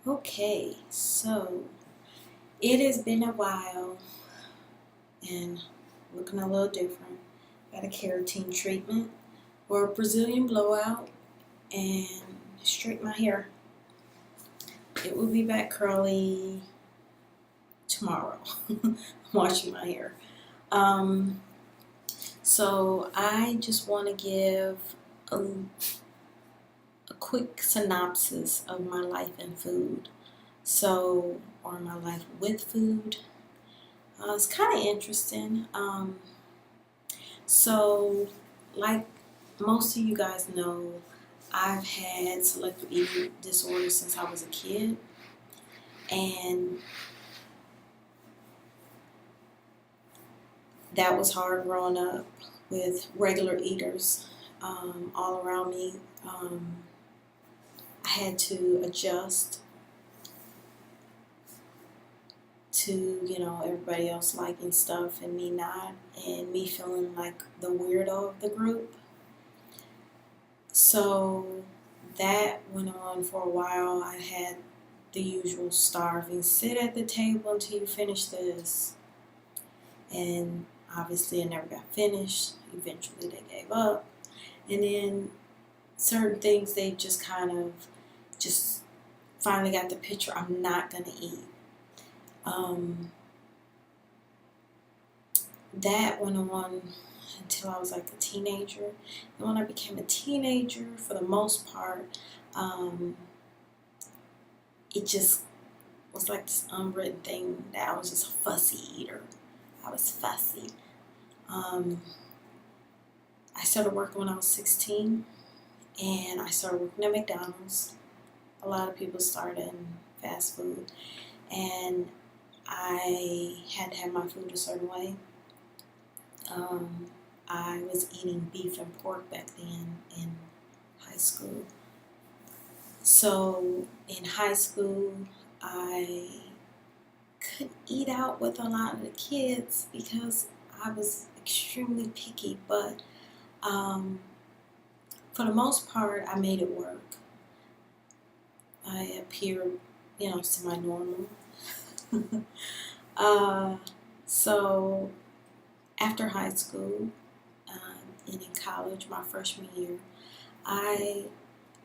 Okay, so it has been a while and looking a little different. Got a keratin treatment or a Brazilian blowout and straighten my hair. It will be back curly tomorrow. I'm washing my hair. Um, so I just want to give a quick synopsis of my life in food. Or my life with food. It's kind of interesting. So, like most of you guys know, I've had selective eating disorder since I was a kid, and that was hard growing up with regular eaters all around me. I had to adjust to, everybody else liking stuff and me not, and me feeling like the weirdo of the group. So that went on for a while. I had the usual starving, sit at the table until you finish this. And obviously I never got finished. Eventually they gave up. And then certain things they just kind of just finally got the picture. I'm not going to eat. That went on until I was like a teenager. And when I became a teenager, for the most part, it just was like this unwritten thing that I was just a fussy eater. I was fussy. I started working when I was 16, and I started working at McDonald's. A lot of people started in fast food, and I had to have my food a certain way. I was eating beef and pork back then in high school. So in high school, I couldn't eat out with a lot of the kids because I was extremely picky. But for the most part, I made it work. I appeared, semi-normal. So after high school and in college, my freshman year, I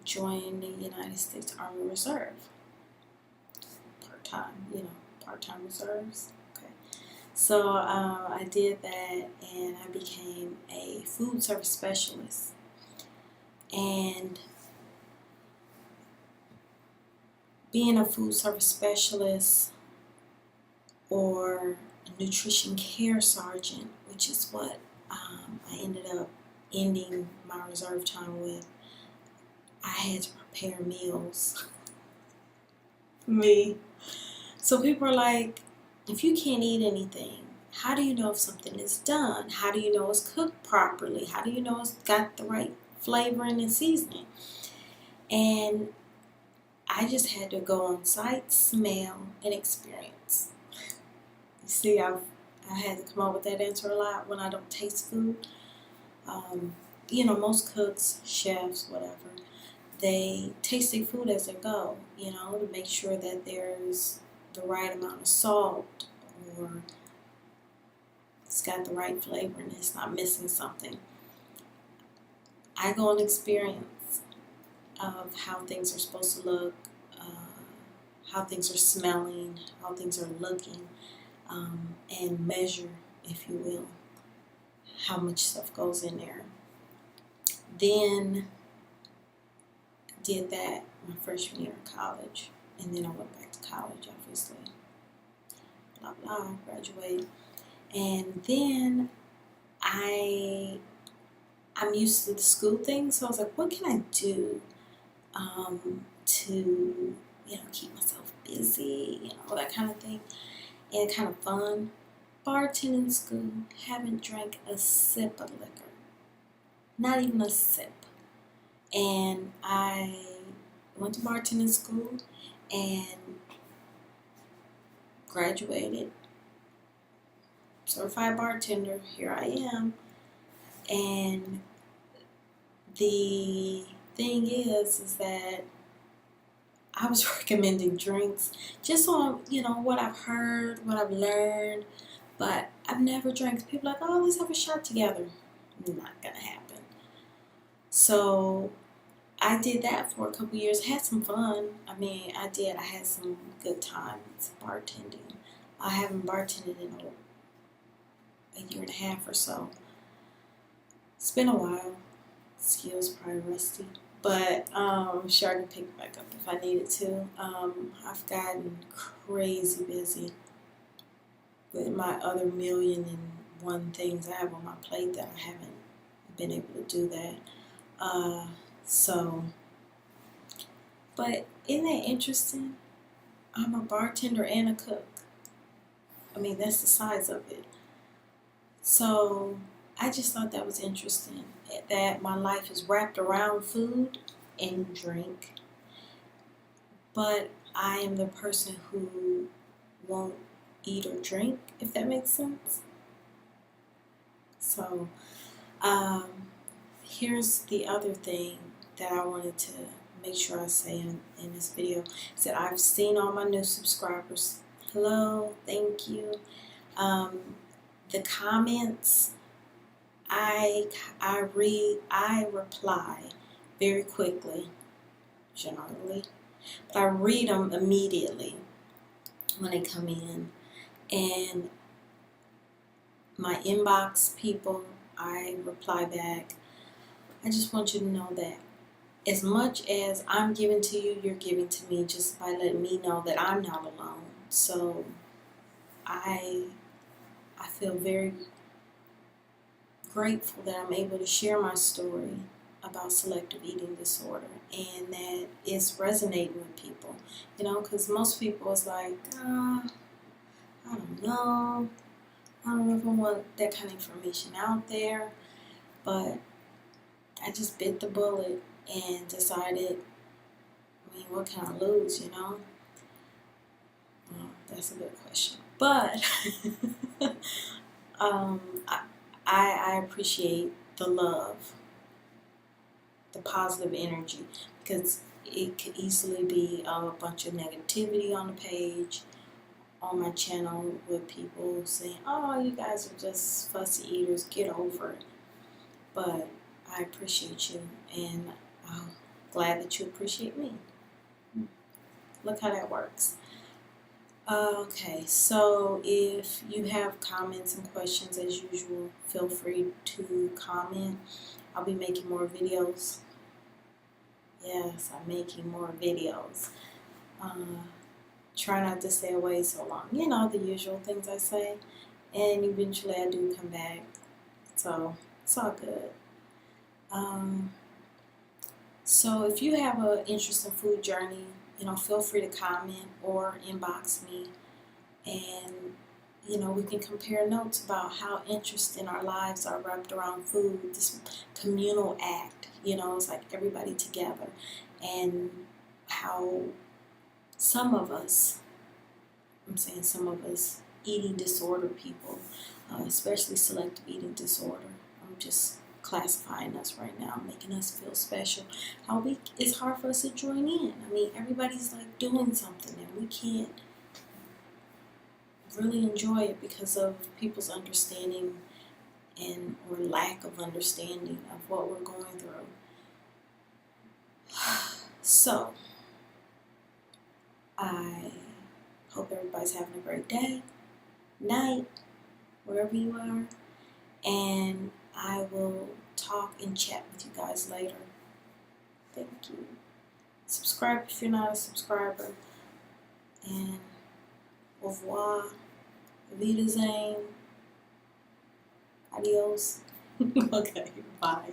joined the United States Army Reserve. Part-time reserves. Okay. So I did that, and I became a food service specialist. And being a food service specialist or a nutrition care sergeant, which is what I ended up ending my reserve time with, I had to prepare meals. Me. So people are like, if you can't eat anything, how do you know if something is done? How do you know it's cooked properly? How do you know it's got the right flavoring and seasoning? And I just had to go on sight, smell, and experience. You see, I had to come up with that answer a lot when I don't taste food. Most cooks, chefs, whatever, they taste their food as they go, to make sure that there's the right amount of salt, or it's got the right flavor and it's not missing something. I go on experience of how things are supposed to look, how things are smelling, how things are looking, and measure, if you will, how much stuff goes in there. Then I did that my freshman year of college, and then I went back to college, obviously. Blah, blah, graduated. And then I'm used to the school thing, so I was like, what can I do to, keep myself busy, that kind of thing, and kind of fun. Bartending school, haven't drank a sip of liquor. Not even a sip. And I went to bartending school and graduated. Certified bartender, here I am. And the thing is that I was recommending drinks just on, what I've heard, what I've learned, but I've never drank. People are like, oh, let's have a shot together. Not gonna happen. So I did that for a couple years, had some fun. I mean, I had some good times bartending. I haven't bartended in a year and a half or so. It's been a while. Skills probably rusty. But I'm sure I can pick back up if I needed to. I've gotten crazy busy with my other million and one things I have on my plate that I haven't been able to do that. But isn't that interesting? I'm a bartender and a cook. I mean, that's the size of it. So I just thought that was interesting, that my life is wrapped around food and drink, but I am the person who won't eat or drink, if that makes sense. So here's the other thing that I wanted to make sure I say in this video, is that I've seen all my new subscribers. Hello, thank you. The comments, I reply very quickly, generally, but I read them immediately when they come in. And my inbox people, I reply back. I just want you to know that as much as I'm giving to you, you're giving to me, just by letting me know that I'm not alone. So I feel very grateful that I'm able to share my story about selective eating disorder, and that it's resonating with people, because most people is like, I don't know if I want that kind of information out there, but I just bit the bullet and decided, what can I lose, Well, that's a good question. But I appreciate the love, the positive energy, because it could easily be a bunch of negativity on the page, on my channel, with people saying, oh, you guys are just fussy eaters, get over it. But I appreciate you, and I'm glad that you appreciate me. Look how that works. Okay, so if you have comments and questions, as usual, feel free to comment. I'll be making more videos. Yes, I'm making more videos. Try not to stay away so long. The usual things I say. And eventually I do come back. So it's all good. So if you have an interesting food journey, feel free to comment or inbox me, and we can compare notes about how interesting our lives are wrapped around food, this communal act, it's like everybody together, and how some of us eating disorder people, especially selective eating disorder, I'm just classifying us right now, making us feel special. How it's hard for us to join in. Everybody's like doing something, and we can't really enjoy it because of people's understanding or lack of understanding of what we're going through. So I hope everybody's having a great day, night, wherever you are, and I will talk and chat with you guys later. Thank you. Subscribe if you're not a subscriber. And au revoir. Wiedersehen. Adios. Okay, bye.